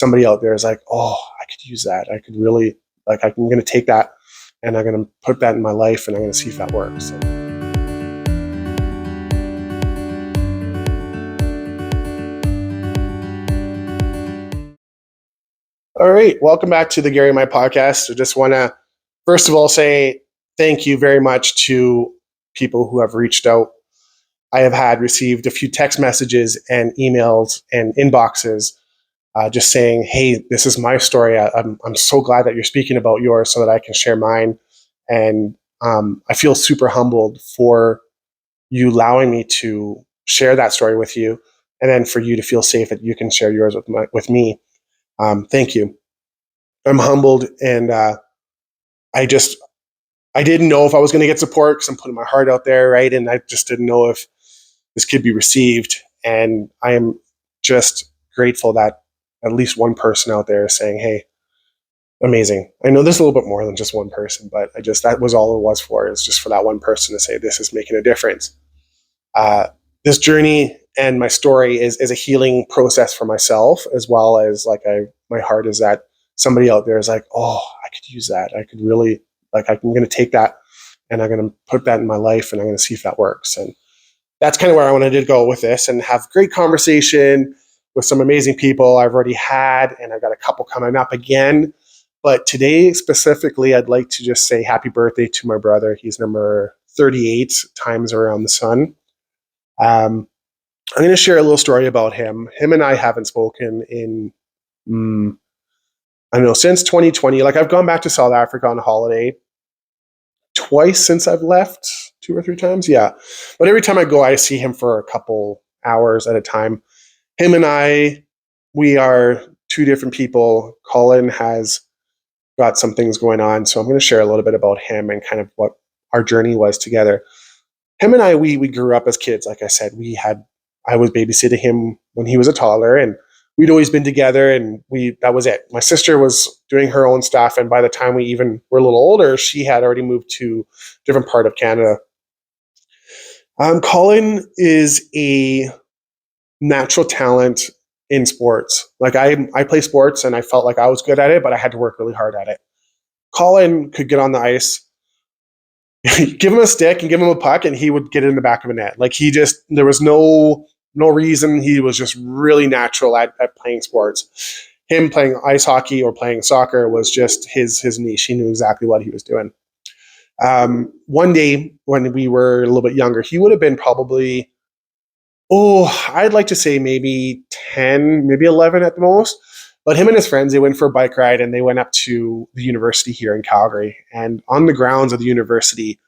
somebody out there is like, oh, I could use that. I could really, like, I'm going to take that and I'm going to put that in my life and I'm going to see if that works. So. All right. Welcome back to the Gary My podcast. I just want to, first of all, say thank you very much to people who have reached out. I have received a few text messages and emails and inboxes just saying, hey, this is my story. I'm so glad that you're speaking about yours so that I can share mine. And I feel super humbled for you allowing me to share that story with you, and then for you to feel safe that you can share yours with me. Thank you. I'm humbled, and I didn't know if I was going to get support because I'm putting my heart out there, right? And I just didn't know if this could be received. And I am just grateful that at least one person out there is saying, hey, amazing. I know there's a little bit more than just one person, but that was all it was for, is just for that one person to say, this is making a difference. This journey and my story is a healing process for myself, as well as my heart is that somebody out there is like, oh, I could use that. I could really, I'm going to take that and I'm going to put that in my life and I'm going to see if that works. And that's kind of where I wanted to go with this, and have great conversation with some amazing people I've already had, and I've got a couple coming up again. But today specifically, I'd like to just say happy birthday to my brother. He's number 38 times around the sun. I'm going to share a little story about him. Him and I haven't spoken in, I don't know, since 2020. Like, I've gone back to South Africa on holiday twice since I've left, 2 or 3 times. Yeah. But every time I go, I see him for a couple hours at a time. Him and I, we are 2 different people. Colin has got some things going on. So I'm going to share a little bit about him and kind of what our journey was together. Him and I, we grew up as kids. Like I said, I was babysitting him when he was a toddler, and we'd always been together, and that was it. My sister was doing her own stuff, and by the time we even were a little older, she had already moved to a different part of Canada. Colin is a natural talent in sports. Like, I play sports, and I felt like I was good at it, but I had to work really hard at it. Colin could get on the ice, give him a stick and give him a puck, and he would get it in the back of a net. Like, there was no reason. He was just really natural at playing sports. Him playing ice hockey or playing soccer was just his niche. He knew exactly what he was doing. One day when we were a little bit younger, he would have been probably, I'd like to say maybe 10, maybe 11 at the most. But him and his friends, they went for a bike ride, and they went up to the university here in Calgary. And on the grounds of the university,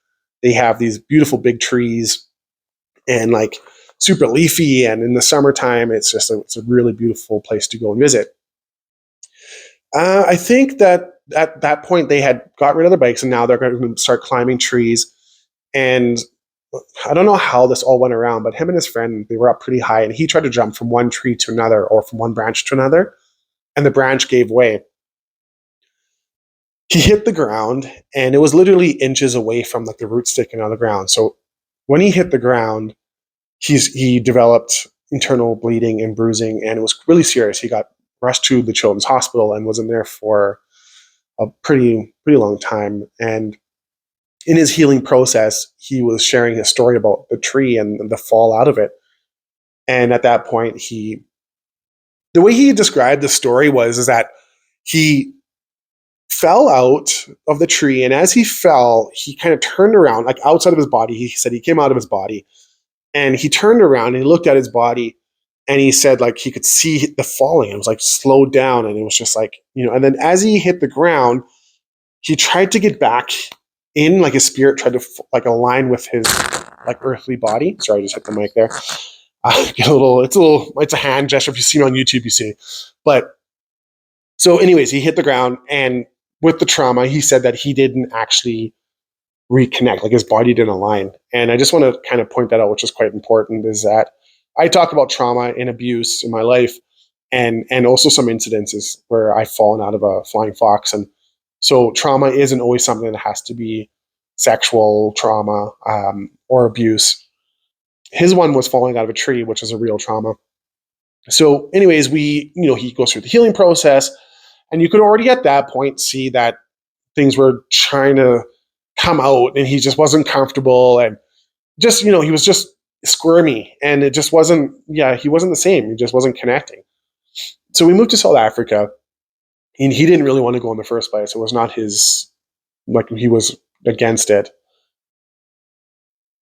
they have these beautiful big trees and like super leafy. And in the summertime, it's a really beautiful place to go and visit. I think that at that point they had got rid of their bikes, and now they're going to start climbing trees. And I don't know how this all went around, but him and his friend, they were up pretty high, and he tried to jump from one tree to another, or from one branch to another, and the branch gave way. He hit the ground, and it was literally inches away from like the root sticking on the ground. So when he hit the ground, he developed internal bleeding and bruising, and it was really serious. He got rushed to the children's hospital and was in there for a pretty long time. And in his healing process, he was sharing his story about the tree and the fall out of it. And at that point, the way he described the story is that he fell out of the tree, and as he fell, he kind of turned around, like outside of his body. He said he came out of his body, and he turned around and he looked at his body, and he said like he could see the falling. It was like slowed down, and it was just like, and then as he hit the ground, he tried to get back in, like his spirit tried to like align with his like earthly body. Sorry, I just hit the mic there. It's a hand gesture. If you see me on YouTube, you see. But so anyways, he hit the ground, and with the trauma, he said that he didn't actually reconnect, like his body didn't align. And I just want to kind of point that out, which is quite important, is that I talk about trauma and abuse in my life, and also some incidences where I've fallen out of a flying fox. And so trauma isn't always something that has to be sexual trauma or abuse. His one was falling out of a tree, which is a real trauma. So anyways, he goes through the healing process, and you could already at that point see that things were trying to come out, and he just wasn't comfortable, and just, he was just squirmy, and it just wasn't, he wasn't the same. He just wasn't connecting. So we moved to South Africa, and he didn't really want to go in the first place. It was not his, like, he was against it.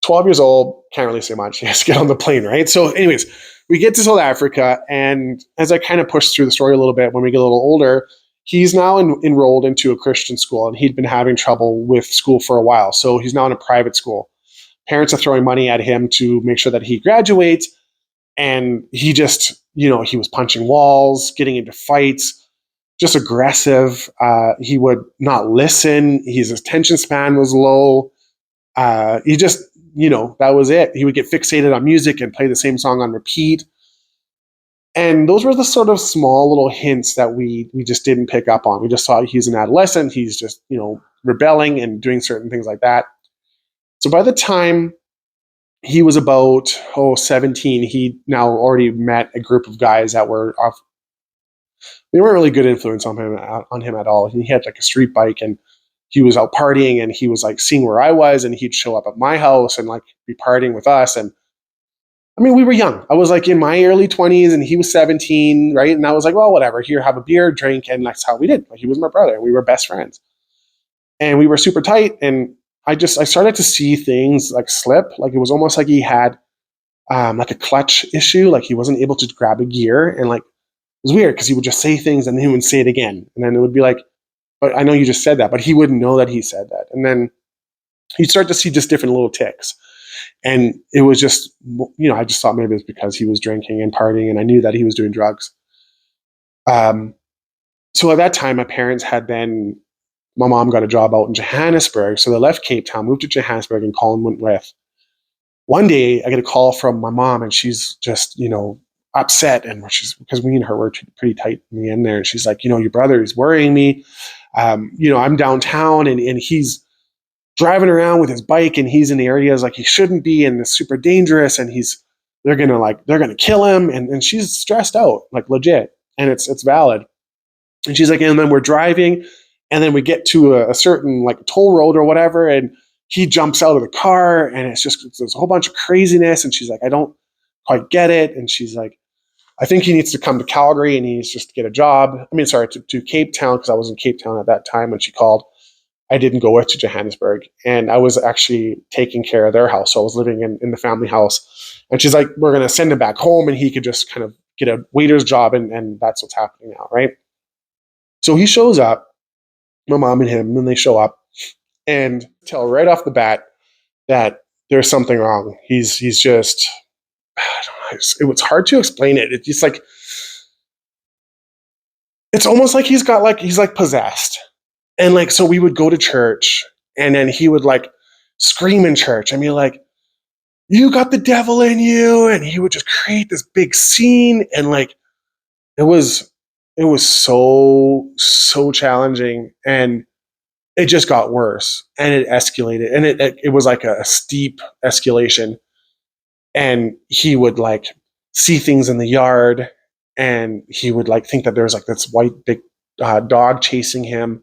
12 years old, can't really say much. He has to get on the plane, right? So anyways, we get to South Africa, and as I kind of push through the story a little bit, when we get a little older, he's now enrolled into a Christian school, and he'd been having trouble with school for a while. So he's now in a private school. Parents are throwing money at him to make sure that he graduates, and he just, he was punching walls, getting into fights, just aggressive. He would not listen. His attention span was low. He just, that was it. He would get fixated on music and play the same song on repeat. And those were the sort of small little hints that we just didn't pick up on. We just thought he's an adolescent. He's just, rebelling and doing certain things like that. So by the time he was about 17, he now already met a group of guys that were off. They weren't really good influence on him at all. He had like a street bike, and he was out partying, and he was like seeing where I was, and he'd show up at my house and like be partying with us. And I mean, we were young. I was like in my early 20s, and he was 17, right? And I was like, well, whatever. Here, have a beer, drink, and that's how we did. Like, he was my brother, and we were best friends, and we were super tight. And I started to see things like slip. Like, it was almost like he had like a clutch issue. Like, he wasn't able to grab a gear, and like, it was weird because he would just say things and then he would say it again, and then it would be like, but I know you just said that, but he wouldn't know that he said that. And then you'd start to see just different little ticks. And it was just, I just thought maybe it was because he was drinking and partying, and I knew that he was doing drugs. So at that time, my mom got a job out in Johannesburg. So they left Cape Town, moved to Johannesburg, and Colin went with. One day I get a call from my mom, and she's just, upset, and because me and her were pretty tight in the end there. And she's like, your brother is worrying me. I'm downtown, and he's driving around with his bike, and he's in the areas like he shouldn't be, and it's super dangerous, and they're gonna kill him. And she's stressed out, like legit. And it's valid. And she's like, and then we're driving, and then we get to a certain like toll road or whatever, and he jumps out of the car, and there's a whole bunch of craziness. And she's like, I don't quite get it. And she's like, I think he needs to come to Calgary, and he needs just to get a job. I mean, sorry, to Cape Town, because I was in Cape Town at that time when she called. I didn't go with to Johannesburg, and I was actually taking care of their house. So I was living in the family house, and she's like, we're going to send him back home, and he could just kind of get a waiter's job, and that's what's happening now, right? So he shows up, my mom and him, and they show up, and tell right off the bat that there's something wrong. He's just, I don't know, it was hard to explain it. It's just like, it's almost like he's like possessed. And like, so we would go to church, and then he would like scream in church. I mean, like, you got the devil in you. And he would just create this big scene. And like, it was so challenging, and it just got worse, and it escalated, and it was like a steep escalation. And he would like see things in the yard, and he would like think that there was like this white big dog chasing him.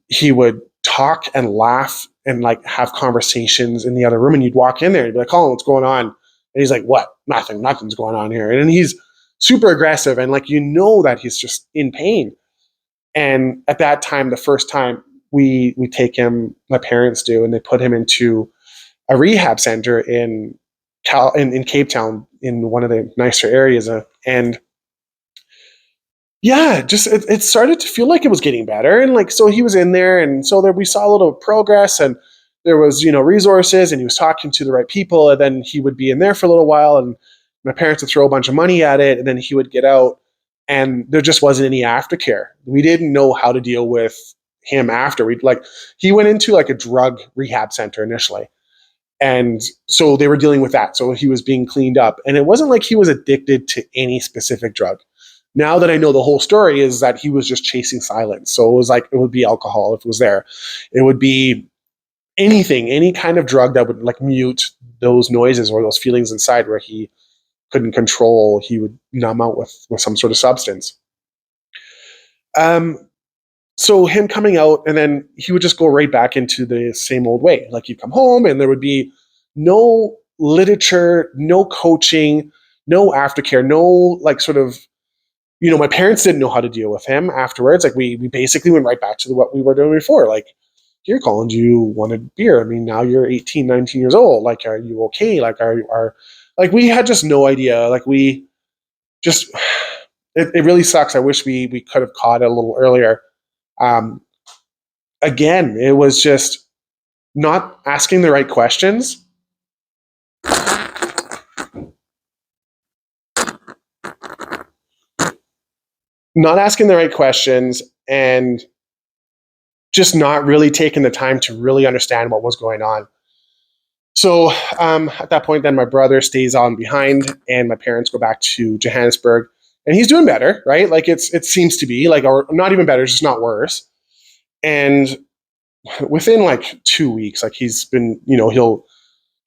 He would talk and laugh and like have conversations in the other room, and you'd walk in there and you'd be like, Colin, what's going on? And he's like, what? Nothing's going on here. And he's super aggressive, and like, that he's just in pain. And at that time, the first time we take him, my parents do, and they put him into a rehab center in Cape Town, in one of the nicer areas. And yeah, just it started to feel like it was getting better. And like, so he was in there, and so there we saw a little progress, and there was, resources, and he was talking to the right people. And then he would be in there for a little while, and my parents would throw a bunch of money at it, and then he would get out, and there just wasn't any aftercare. We didn't know how to deal with him after. He went into like a drug rehab center initially. And so they were dealing with that. So he was being cleaned up, and it wasn't like he was addicted to any specific drug. Now that I know the whole story, is that he was just chasing silence. So it was like, it would be alcohol if it was there. It would be anything, any kind of drug that would like mute those noises or those feelings inside where he couldn't control, he would numb out with some sort of substance. So him coming out, and then he would just go right back into the same old way. Like he'd come home and there would be no literature, no coaching, no aftercare, no like sort of, my parents didn't know how to deal with him afterwards. Like we basically went right back to what we were doing before. Like, here, Colin, do you want a beer? I mean, now you're 18, 19 years old. Like, are you okay? Like, like we had just no idea. Like we just, it really sucks. I wish we could have caught it a little earlier. Um, Again, it was just not asking the right questions. Not asking the right questions and just not really taking the time to really understand what was going on. So at that point, then my brother stays on behind, and my parents go back to Johannesburg, and he's doing better, right? Like it seems to be like, or not even better, just not worse. And within like 2 weeks, like he's been, he'll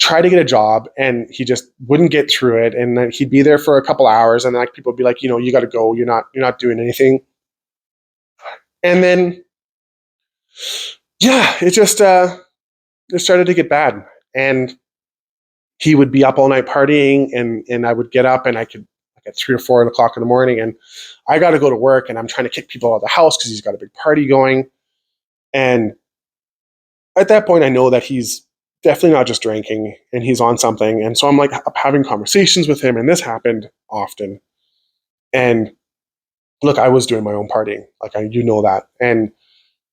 try to get a job, and he just wouldn't get through it, and then he'd be there for a couple hours, and like people would be like, you got to go, you're not doing anything, and then yeah, it started to get bad, and he would be up all night partying, and I would get up, and I could like at 3 or 4 o'clock in the morning, and I got to go to work, and I'm trying to kick people out of the house because he's got a big party going. And at that point, I know that he's definitely not just drinking, and he's on something. And so I'm like having conversations with him, and this happened often. And look, I was doing my own partying, like that, and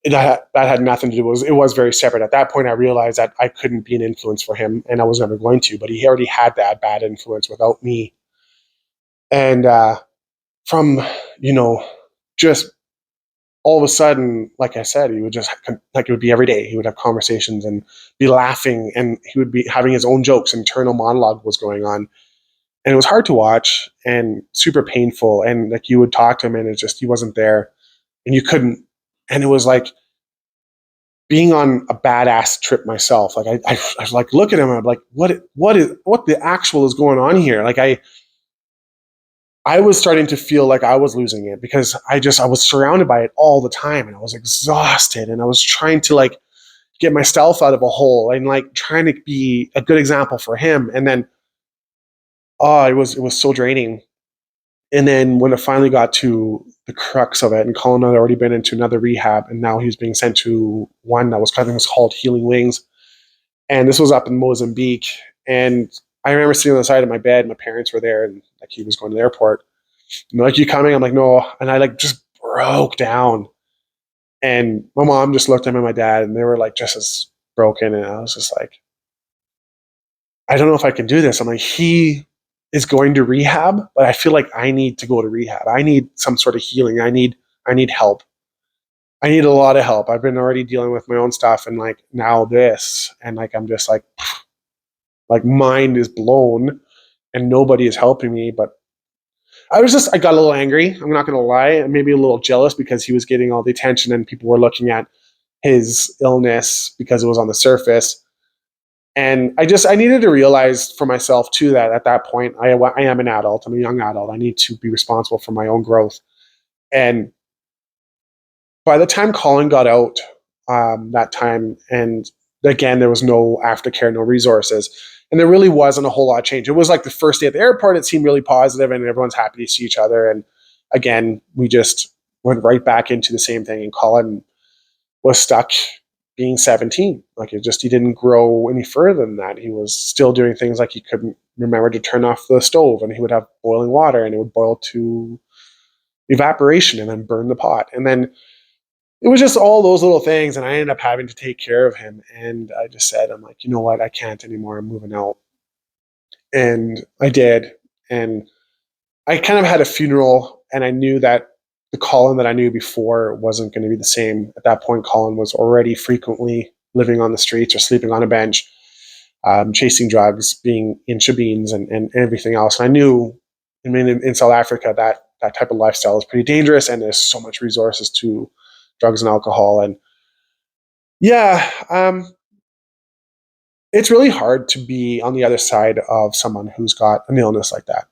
that had nothing to do. It was very separate. At that point, I realized that I couldn't be an influence for him, and I was never going to. But he already had that bad influence without me. And from just all of a sudden, like I said, he would just like it would be every day. He would have conversations and be laughing, and he would be having his own jokes. Internal monologue was going on, and it was hard to watch and super painful. And like you would talk to him, and it's just he wasn't there, and you couldn't. And it was like being on a badass trip myself. Like I like look at him, I'm like, what the actual is going on here? Like I was starting to feel like I was losing it because I was surrounded by it all the time, and I was exhausted, and I was trying to like get myself out of a hole and like trying to be a good example for him. And then it was so draining. And then when it finally got to the crux of it, and Colin had already been into another rehab, and now he's being sent to one that was, I think, was called Healing Wings, and this was up in Mozambique. And I remember sitting on the side of my bed. My parents were there, and like he was going to the airport. And they're like, "You coming?" I'm like, "No," and I like just broke down. And my mom just looked at me and my dad, and they were like just as broken. And I was just like, I don't know if I can do this. I'm like, he is going to rehab, but I feel like I need to go to rehab. I need some sort of healing. I need help. I need a lot of help. I've been already dealing with my own stuff, and like now this, and like I'm just like mind is blown, and nobody is helping me. But I got a little angry. I'm not gonna lie, maybe a little jealous because he was getting all the attention, and people were looking at his illness because it was on the surface. And I needed to realize for myself too that at that point I am an adult. I'm a young adult. I need to be responsible for my own growth. And by the time Colin got out, that time, and again there was no aftercare, no resources, and there really wasn't a whole lot of change. It was like the first day at the airport. It seemed really positive, and everyone's happy to see each other. And again, we just went right back into the same thing. And Colin was stuck being 17. Like he didn't grow any further than that. He was still doing things like he couldn't remember to turn off the stove, and he would have boiling water, and it would boil to evaporation and then burn the pot. And then it was just all those little things. And I ended up having to take care of him. And I just said, I'm like, you know what? I can't anymore. I'm moving out. And I did. And I kind of had a funeral, and I knew that the Colin that I knew before wasn't going to be the same. At that point, Colin was already frequently living on the streets or sleeping on a bench, chasing drugs, being in shebeens and everything else. And I knew, I mean, in South Africa, that type of lifestyle is pretty dangerous, and there's so much resources to drugs and alcohol. And yeah, it's really hard to be on the other side of someone who's got an illness like that.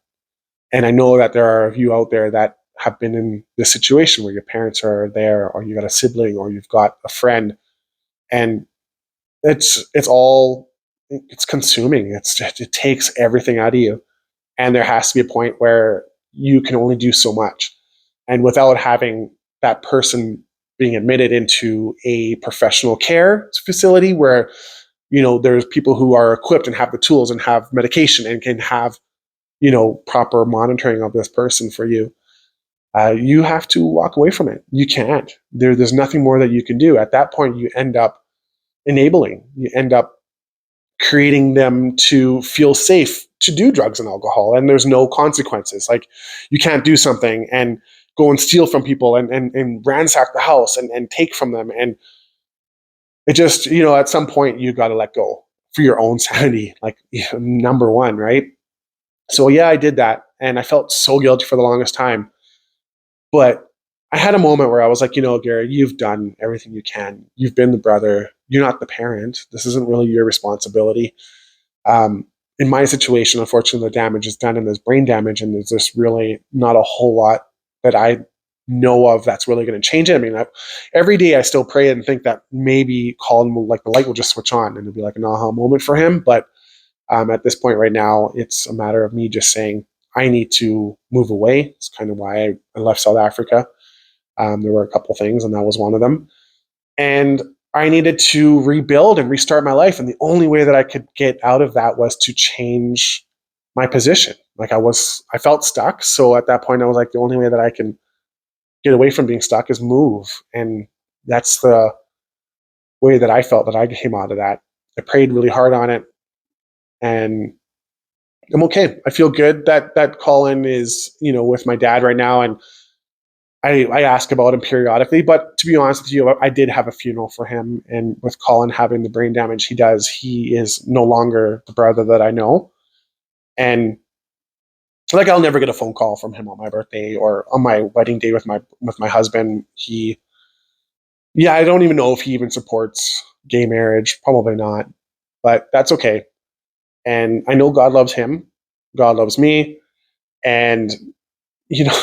And I know that there are of you out there that have been in this situation where your parents are there, or you got a sibling, or you've got a friend, and it's consuming. It takes everything out of you, and there has to be a point where you can only do so much, and without having that person being admitted into a professional care facility where there's people who are equipped and have the tools and have medication and can have proper monitoring of this person for you. You have to walk away from it. You can't. There's nothing more that you can do. At that point, you end up enabling. You end up creating them to feel safe to do drugs and alcohol, and there's no consequences. Like, you can't do something and go and steal from people and ransack the house and take from them. And it just, at some point you got to let go for your own sanity, like, number one, right? So yeah, I did that, and I felt so guilty for the longest time. But I had a moment where I was like, Gary, you've done everything you can. You've been the brother. You're not the parent. This isn't really your responsibility. In my situation, unfortunately, the damage is done and there's brain damage, and there's just really not a whole lot that I know of that's really going to change it. I mean, every day I still pray and think that maybe Colin will, like, the light will just switch on and it'll be like an aha moment for him. But at this point right now, it's a matter of me just saying, I need to move away. It's kind of why I left South Africa. There were a couple things, and that was one of them. And I needed to rebuild and restart my life. And the only way that I could get out of that was to change my position. Like, I felt stuck. So at that point, I was like, the only way that I can get away from being stuck is move. And that's the way that I felt that I came out of that. I prayed really hard on it, and I'm okay. I feel good that Colin is, with my dad right now, and I ask about him periodically. But to be honest with you, I did have a funeral for him, and with Colin having the brain damage he is no longer the brother that I know. And like, I'll never get a phone call from him on my birthday or on my wedding day with my husband. Yeah, I don't even know if he even supports gay marriage. Probably not, but that's okay. And I know God loves him. God loves me. And, you know,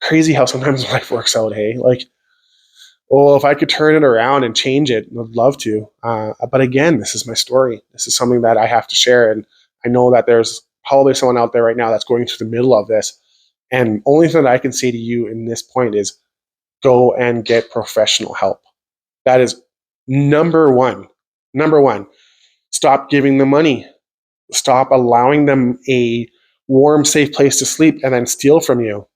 crazy how sometimes life works out, hey? Like, well, if I could turn it around and change it, I'd love to. But again, this is my story. This is something that I have to share. And I know that there's probably someone out there right now that's going through the middle of this. And only thing that I can say to you in this point is go and get professional help. That is number one. Number one, stop giving them money. Stop allowing them a warm, safe place to sleep and then steal from you.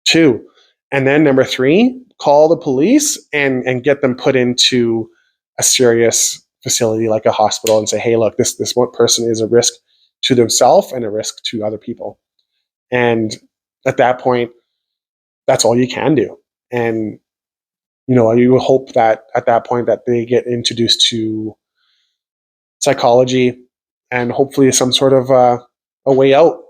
Two. And then number three, call the police and get them put into a serious facility like a hospital and say, hey, look, this one person is a risk to themselves and a risk to other people. And at that point, that's all you can do. And you hope that at that point that they get introduced to psychology and hopefully some sort of a way out.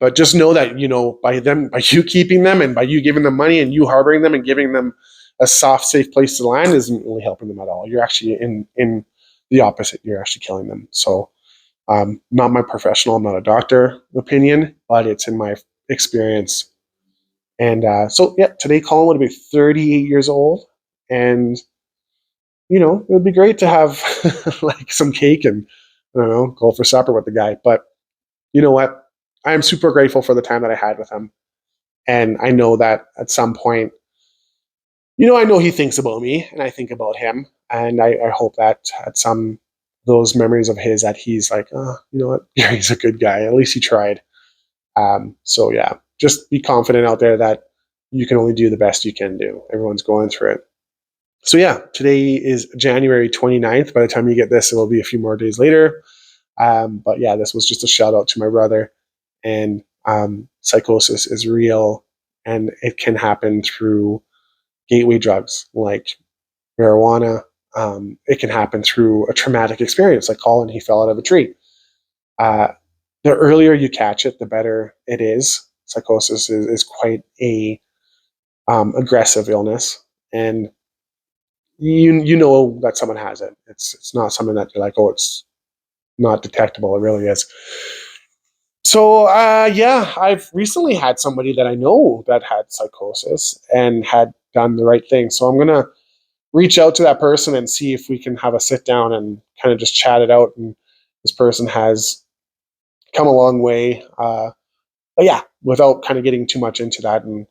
But just know that, by you keeping them and by you giving them money and you harboring them and giving them a soft, safe place to land isn't really helping them at all. You're actually in the opposite. You're actually killing them. So, not my professional, I'm not a doctor opinion, but it's in my experience. And so, yeah, today Colin would be 38 years old, and it would be great to have like some cake and, I don't know, go for supper with the guy. But you know what? I am super grateful for the time that I had with him. And I know that at some point, I know he thinks about me and I think about him. And I hope that at some those memories of his that he's like, oh, you know what? He's a good guy. At least he tried. So yeah, just be confident out there that you can only do the best you can do. Everyone's going through it. So yeah, today is January 29th. By the time you get this, it will be a few more days later. But yeah, this was just a shout out to my brother. And psychosis is real, and it can happen through gateway drugs like marijuana. It can happen through a traumatic experience, like Colin, he fell out of a tree. Uh, the earlier you catch it, the better it is. Psychosis is quite a aggressive illness, and you know that someone has it. It's not something that you're like, oh, it's not detectable. It really is. So, yeah, I've recently had somebody that I know that had psychosis and had done the right thing. So I'm going to reach out to that person and see if we can have a sit down and kind of just chat it out. And this person has come a long way. But yeah, without kind of getting too much into that, and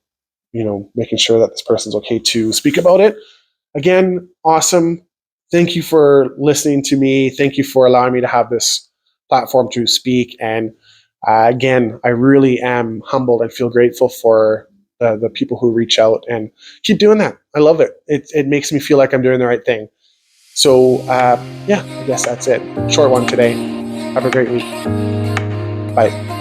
making sure that this person's okay to speak about it. Again, awesome. Thank you for listening to me. Thank you for allowing me to have this platform to speak. And again, I really am humbled and feel grateful for the people who reach out and keep doing that. I love it. It makes me feel like I'm doing the right thing. So, yeah, I guess that's it. Short one today. Have a great week. Bye.